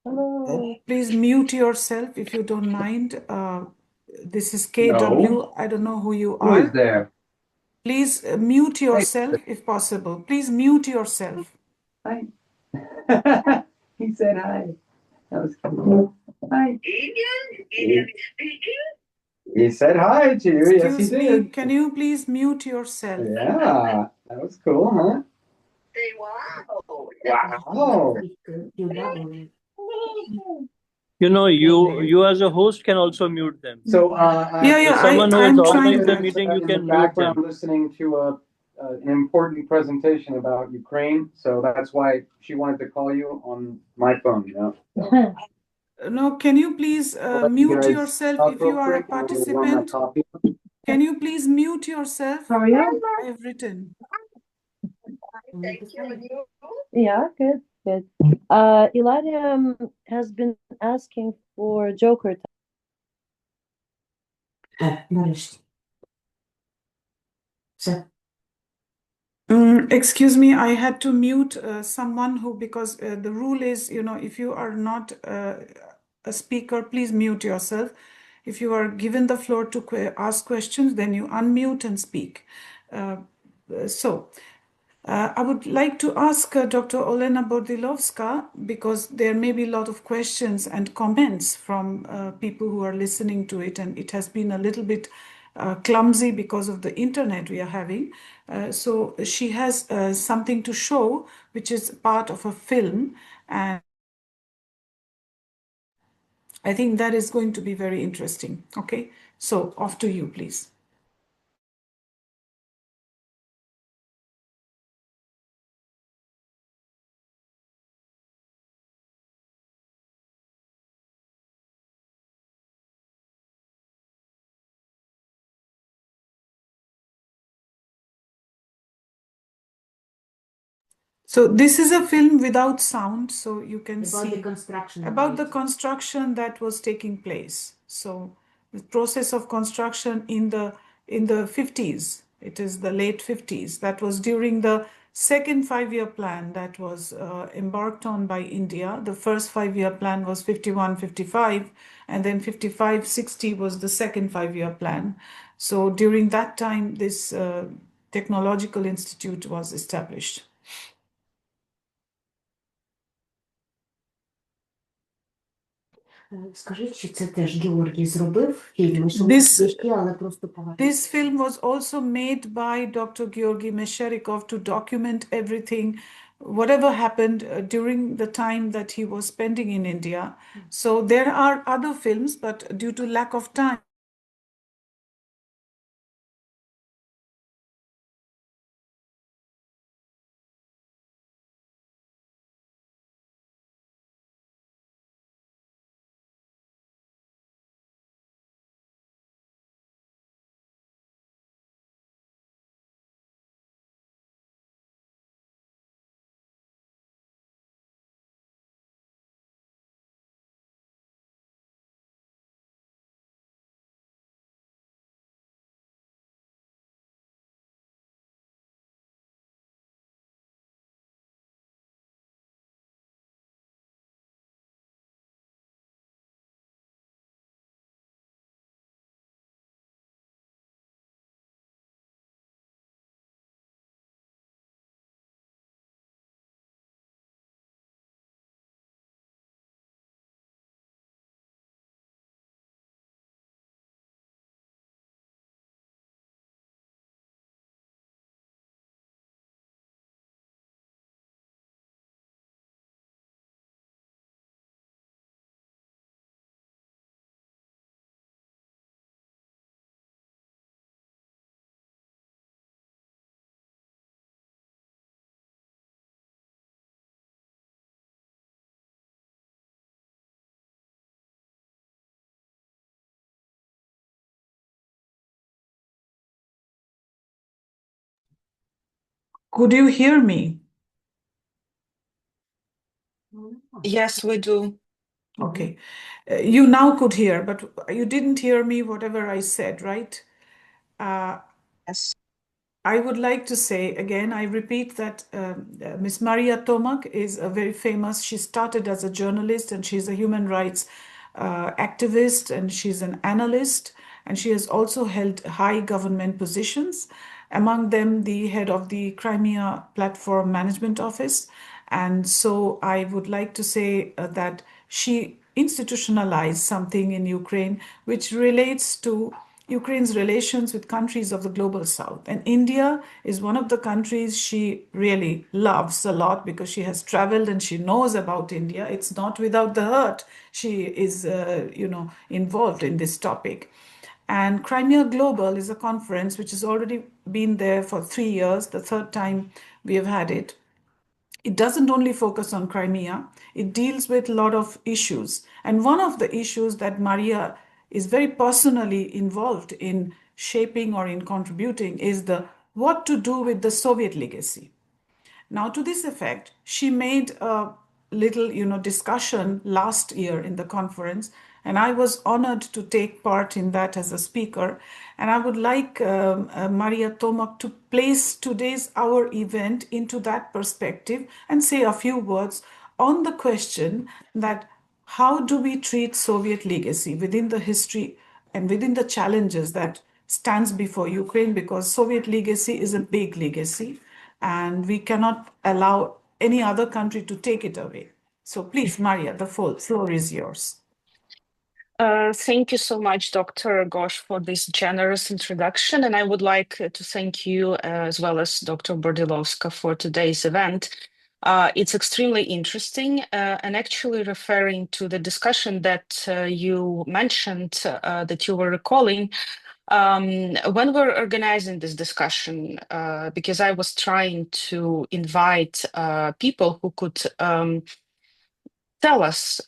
Hello. Please mute yourself if you don't mind. This is KW. No. I don't know who you are. Who is there? Please mute yourself if possible. Please mute yourself. Hi. He said hi. That was cool. Hi. He said hi to you. Yes, he did. Can you please mute yourself? Yeah, that was cool, huh? Wow. You as a host can also mute them. So, If someone who has I'm organized the trying. meeting, you in the can mute background them. listening to an important presentation about Ukraine. So that's why she wanted to call you on my phone, you know. No, can you please I'll let you mute guys yourself talk if real you are a quick, and then we'll warm that participant? coffee. Can you please mute yourself? How are you? I have written. Thank you. Yeah, good, good. Eladia has been asking for Joker. Excuse me, I had to mute someone who, because the rule is, if you are not a speaker, please mute yourself. If you are given the floor to ask questions, then you unmute and speak. I would like to ask Dr. Olena Bordilovska, because there may be a lot of questions and comments from people who are listening to it, and it has been a little bit clumsy because of the internet we are having. So she has something to show, which is part of a film, and I think that is going to be very interesting. Okay, so off to you, please. So this is a film without sound, so you can see about the construction that was taking place. So the process of construction in the 50s, it is the late 50s. That was during the second 5-year plan that was embarked on by India. The first 5-year plan was 51-55, and then 55-60 was the second 5-year plan. So during that time, this technological institute was established. Скажіть, чи це теж Георгій зробив фільм, що ми але просто This film was also made by Dr. Georgiy Meshcheriakov to document everything, whatever happened during the time that he was spending in India. So there are other films, but due to lack of time, could you hear me? Yes, we do. Okay. You now could hear, but you didn't hear me, whatever I said, right? Yes. I would like to say again, I repeat that Miss Maria Tomak is a very famous, she started as a journalist and she's a human rights activist and she's an analyst, and she has also held high government positions, among them the head of the Crimea Platform Management Office. And so I would like to say that she institutionalized something in Ukraine which relates to Ukraine's relations with countries of the global south. And India is one of the countries she really loves a lot because she has traveled and she knows about India. It's not without the hurt she is, involved in this topic. And Crimea Global is a conference which has already been there for 3 years, the third time we have had it. It doesn't only focus on Crimea, it deals with a lot of issues. And one of the issues that Maria is very personally involved in shaping or in contributing is the what to do with the Soviet legacy. Now, to this effect, she made a little, discussion last year in the conference, and I was honored to take part in that as a speaker. And I would like Maria Tomak to place today's our event into that perspective and say a few words on the question that how do we treat Soviet legacy within the history and within the challenges that stands before Ukraine, because Soviet legacy is a big legacy and we cannot allow any other country to take it away. So please, Maria, the floor is yours. Thank you so much, Dr. Ghosh, for this generous introduction. And I would like to thank you as well as Dr. Bordilovska for today's event. It's extremely interesting and actually referring to the discussion that you mentioned that you were recalling. When we're organizing this discussion, because I was trying to invite people who could tell us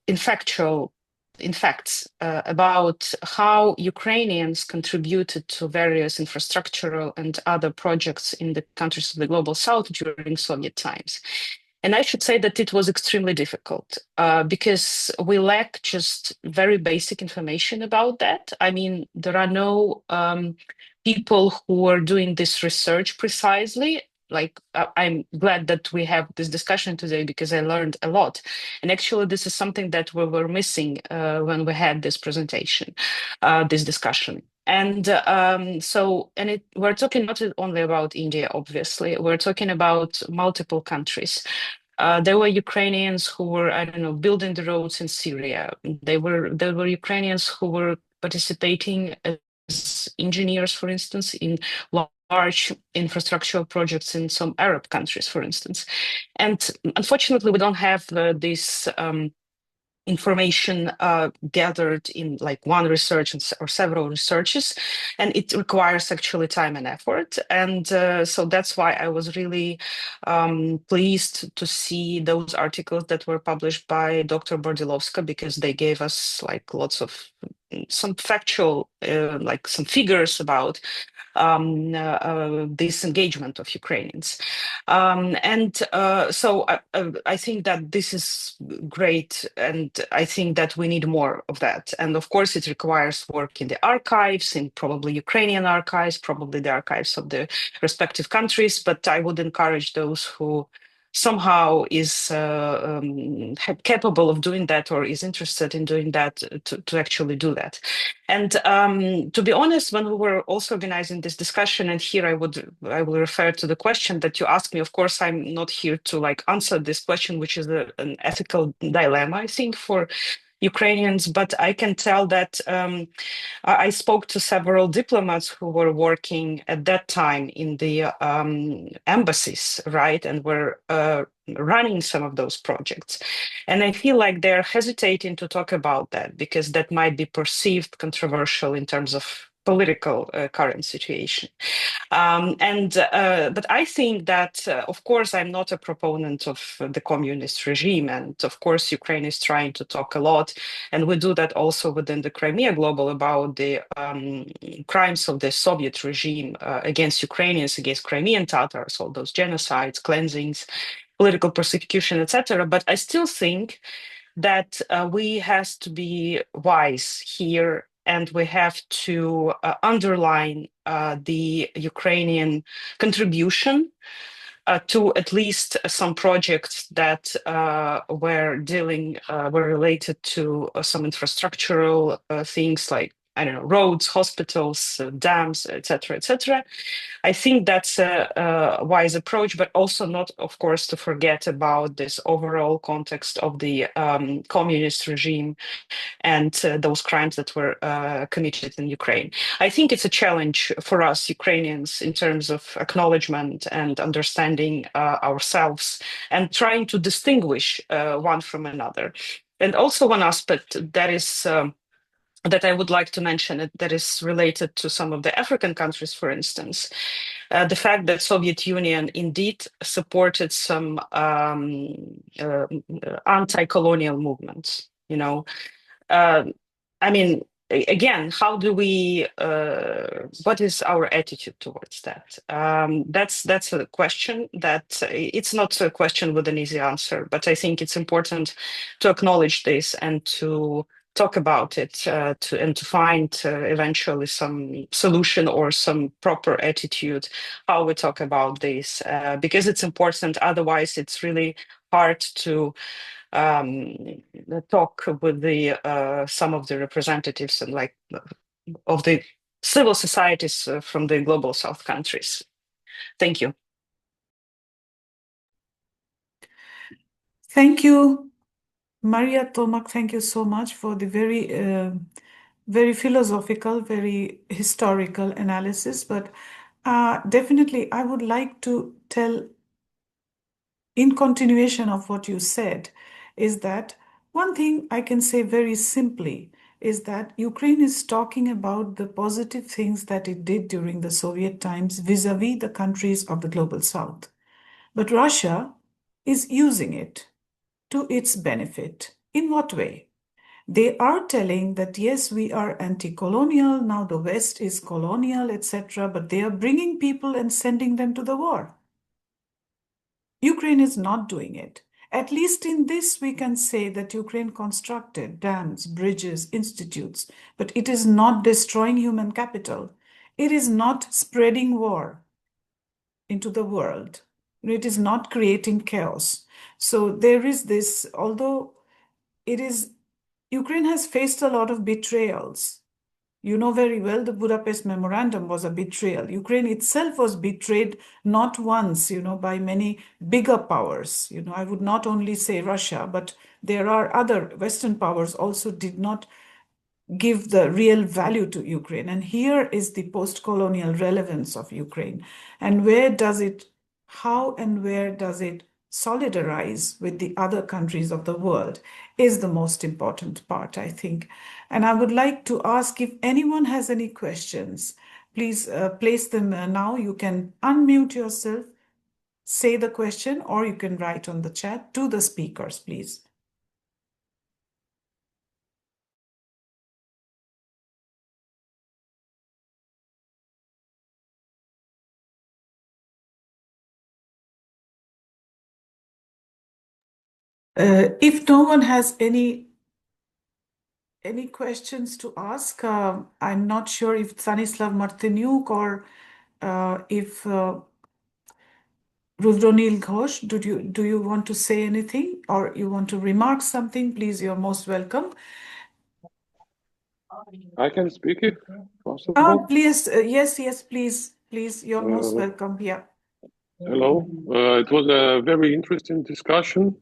in facts about how Ukrainians contributed to various infrastructural and other projects in the countries of the global south during Soviet times. And I should say that it was extremely difficult because we lack just very basic information about that. I mean, there are no people who are doing this research precisely. Like, I'm glad that we have this discussion today because I learned a lot. And actually, this is something that we were missing when we had this presentation, this discussion. And we're talking not only about India, obviously, we're talking about multiple countries. There were Ukrainians who were, I don't know, building the roads in Syria. There were Ukrainians who were participating as engineers, for instance, in large infrastructural projects in some Arab countries, for instance. And unfortunately, we don't have this information gathered in like one research or several researches, and it requires actually time and effort. And so that's why I was really pleased to see those articles that were published by Dr. Bordilovska, because they gave us like lots of some factual, like some figures about this engagement of Ukrainians. So I think that this is great, and I think that we need more of that. And of course, it requires work in the archives, in probably Ukrainian archives, probably the archives of the respective countries, but I would encourage those who somehow is capable of doing that or is interested in doing that to actually do that. And to be honest, when we were also organizing this discussion, and here I will refer to the question that you asked me. Of course, I'm not here to like answer this question, which is an ethical dilemma, I think, for Ukrainians, but I can tell that I spoke to several diplomats who were working at that time in the embassies, right, and were running some of those projects. And I feel like they're hesitating to talk about that because that might be perceived controversial in terms of political current situation. But I think that, of course, I'm not a proponent of the communist regime. And of course, Ukraine is trying to talk a lot. And we do that also within the Crimea Global about the crimes of the Soviet regime against Ukrainians, against Crimean Tatars, all those genocides, cleansings, political persecution, etc. But I still think that we has to be wise here, and we have to underline the Ukrainian contribution to at least some projects that were related to some infrastructural things like I don't know, roads, hospitals, dams, etc., etc. I think that's a wise approach, but also not, of course, to forget about this overall context of the communist regime and those crimes that were committed in Ukraine. I think it's a challenge for us Ukrainians in terms of acknowledgement and understanding ourselves and trying to distinguish one from another. And also one aspect that is that I would like to mention that is related to some of the African countries, for instance, the fact that Soviet Union indeed supported some anti-colonial movements, you know. I mean, again, how do we? What is our attitude towards that? That's a question that it's not a question with an easy answer, but I think it's important to acknowledge this and to talk about it to find eventually some solution or some proper attitude how we talk about this because it's important. Otherwise, it's really hard to talk with the some of the representatives and like of the civil societies from the global South countries. Thank you. Thank you, Maria Tomak. Thank you so much for the very philosophical, very historical analysis. But definitely, I would like to tell, in continuation of what you said, is that one thing I can say very simply is that Ukraine is talking about the positive things that it did during the Soviet times vis-a-vis the countries of the global South. But Russia is using it to its benefit. In what way? They are telling that, yes, we are anti-colonial, now the West is colonial, etc., but they are bringing people and sending them to the war. Ukraine is not doing it. At least in this, we can say that Ukraine constructed dams, bridges, institutes, but it is not destroying human capital. It is not spreading war into the world. It is not creating chaos. So there is this, although Ukraine has faced a lot of betrayals. You know very well the Budapest Memorandum was a betrayal. Ukraine itself was betrayed not once, by many bigger powers. I would not only say Russia, but there are other Western powers also did not give the real value to Ukraine. And here is the post-colonial relevance of Ukraine. And how and where does it solidarize with the other countries of the world is the most important part, I think. And I would like to ask if anyone has any questions, please place them now. You can unmute yourself, say the question, or you can write on the chat to the speakers, please. If no one has any questions to ask, I'm not sure if Stanislav Martiniuk or if Rudronil Ghosh, do you want to say anything or you want to remark something? Please, you're most welcome. I can speak if possible. Please, yes, please, you're most welcome here. Hello, it was a very interesting discussion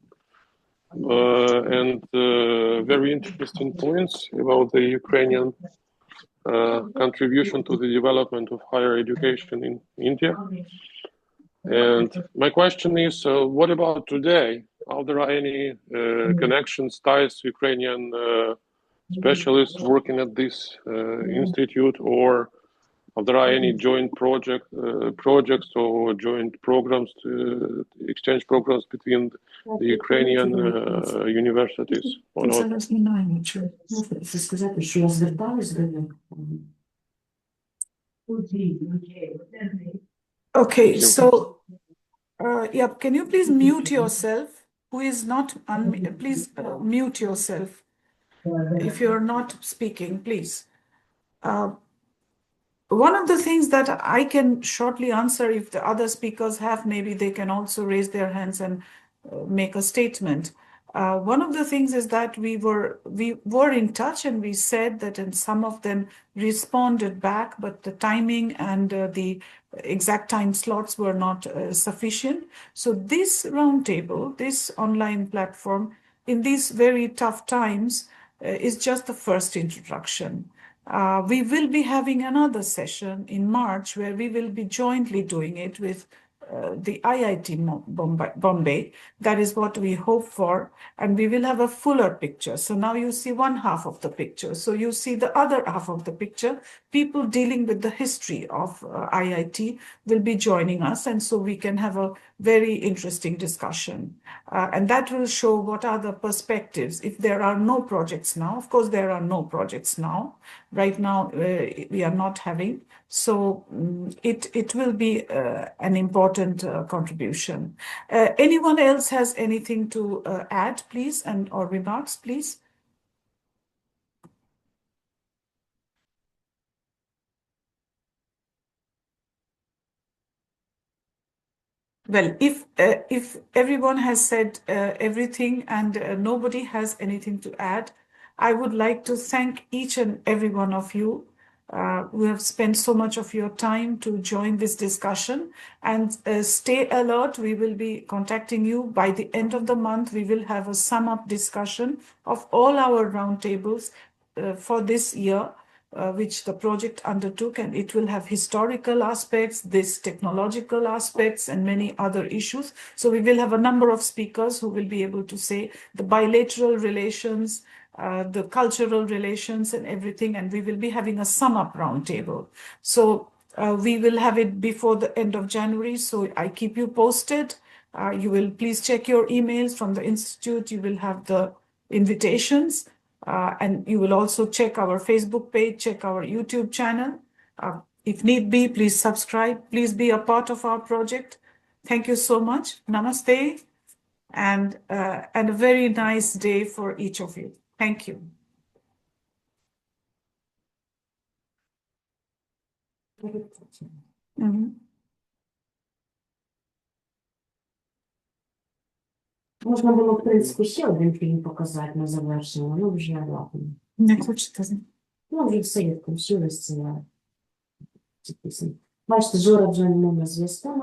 and very interesting points about the Ukrainian contribution to the development of higher education in India. And my question is, what about today? Are there any connections, ties, Ukrainian specialists working at this institute, or are there any joint projects or joint programs, exchange programs between the Ukrainian universities or not? Okay, so yeah, can you please mute yourself? Who is not please mute yourself if you're not speaking, please. One of the things that I can shortly answer, if the other speakers have, maybe they can also raise their hands and make a statement. One of the things is that we were in touch, and we said that, and some of them responded back, but the timing and the exact time slots were not sufficient. So this roundtable, this online platform, in these very tough times, is just the first introduction. We will be having another session in March where we will be jointly doing it with the IIT Bombay. That is what we hope for, and we will have a fuller picture. So now you see one half of the picture. So you see the other half of the picture. People dealing with the history of IIT will be joining us, and so we can have a very interesting discussion. And that will show what are the perspectives. If there are no projects now, of course there are no projects now. Right now we are not having. So it will be an important contribution. Anyone else has anything to add, please, or remarks, please? Well, if everyone has said everything and nobody has anything to add, I would like to thank each and every one of you who have spent so much of your time to join this discussion, and stay alert. We will be contacting you by the end of the month. We will have a sum up discussion of all our roundtables for this year, which the project undertook, and it will have historical aspects, this technological aspects, and many other issues. So we will have a number of speakers who will be able to say the bilateral relations, the cultural relations and everything, and we will be having a sum up roundtable. So we will have it before the end of January, so I keep you posted. You will please check your emails from the Institute. You will have the invitations. And you will also check our Facebook page, check our YouTube channel. If need be, please subscribe. Please be a part of our project. Thank you so much. Namaste, and a very nice day for each of you. Thank you. Можна було, в принципі, ще один фільм показати на завершення, ну вже ладно. Не хочете? Ну, вже все, як включилось, це. Бачите, Жора вже не на зв'язку.